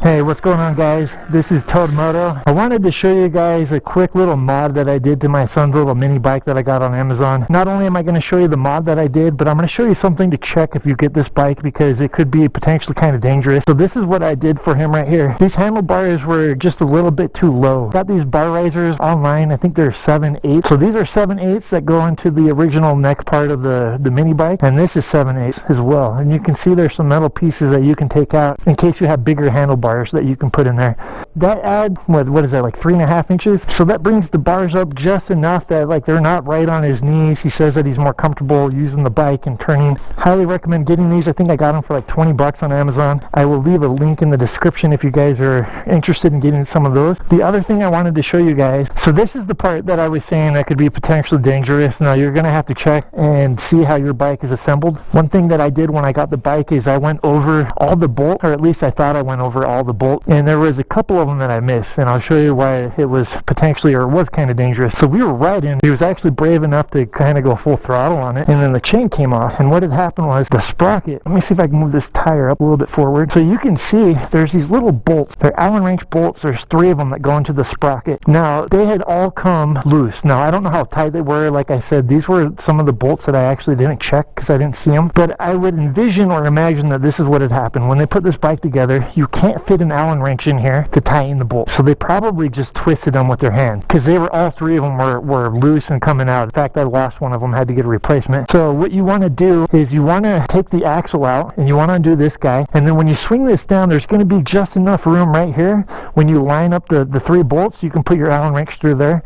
Hey, what's going on, guys? This is TOAD Moto. I wanted to show you guys a quick little mod that I did to my son's little mini bike that I got on Amazon. Not only am I going to show you the mod that I did, but I'm going to show you something to check if you get this bike, because it could be potentially kind of dangerous. So this is what I did for him right here. These handlebars were just a little bit too low. Got these bar risers online. I think they're 7/8. So these are 7/8 that go into the original neck part of the mini bike, and this is 7/8 as well. And you can see there's some metal pieces that you can take out in case you have bigger handlebars that you can put in there. That adds, what is that, like 3.5 inches? So that brings the bars up just enough that like they're not right on his knees. He says that he's more comfortable using the bike and turning. Highly recommend getting these. I think I got them for like 20 bucks on Amazon. I will leave a link in the description if you guys are interested in getting some of those. The other thing I wanted to show you guys, so this is the part that I was saying that could be potentially dangerous. Now you're going to have to check and see how your bike is assembled. One thing that I did when I got the bike is I went over all the bolts, or at least I thought I went over all the bolts, and there was a couple of them that I missed, and I'll show you why it was potentially, or it was kind of dangerous. So we were riding, he was actually brave enough to kind of go full throttle on it, and then the chain came off, and what had happened was the sprocket, let me see if I can move this tire up a little bit forward, so you can see there's these little bolts, they're Allen wrench bolts, there's 3 of them that go into the sprocket. Now they had all come loose. Now I don't know how tight they were. Like I said, these were some of the bolts that I actually didn't check because I didn't see them, but I would envision or imagine that this is what had happened. When they put this bike together, you can't fit an Allen wrench in here to tighten the bolt, so they probably just twisted them with their hand, because they were, all 3 of them were loose and coming out. In fact, I lost one of them, had to get a replacement. So what you want to do is you want to take the axle out and you want to undo this guy, and then when you swing this down, there's going to be just enough room right here. When you line up the 3 bolts, you can put your Allen wrench through there,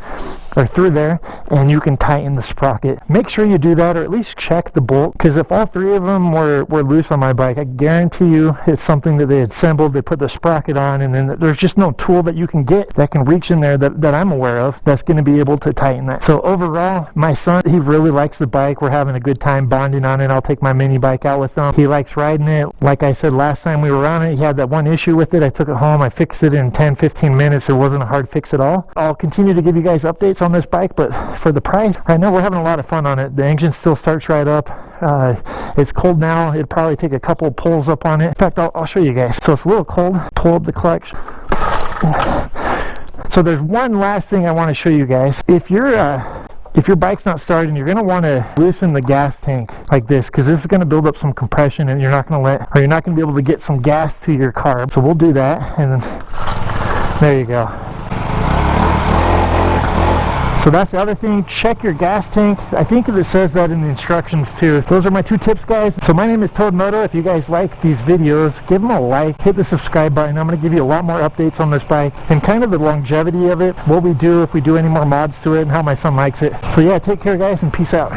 and you can tighten the sprocket. Make sure you do that, or at least check the bolt, because if all 3 of them were loose on my bike, I guarantee you it's something that they had assembled, they put the sprocket on, and then there's just no tool that you can get that can reach in there that I'm aware of that's going to be able to tighten that. So overall, my son, he really likes the bike. We're having a good time bonding on it. I'll take my mini bike out with him. He likes riding it. Like I said last time we were on it, he had that one issue with it. I took it home, I fixed it in 10-15 minutes. It wasn't a hard fix at all. I'll continue to give you guys updates on this bike, but for the price, right now we're having a lot of fun on it. The engine still starts right up. It's cold now. It'd probably take a couple pulls up on it. In fact, I'll show you guys. So it's a little cold. Pull up the clutch. So there's one last thing I want to show you guys. If your bike's not starting, you're going to want to loosen the gas tank like this, because this is going to build up some compression, and you're not going to be able to get some gas to your car. So we'll do that, and then there you go. So that's the other thing, check your gas tank. I think it says that in the instructions too. Those are my 2 tips, guys. So my name is TOAD Moto. If you guys like these videos, give them a like, hit the subscribe button. I'm going to give you a lot more updates on this bike and kind of the longevity of it, what we do if we do any more mods to it, and how my son likes it. So yeah, take care, guys, and peace out.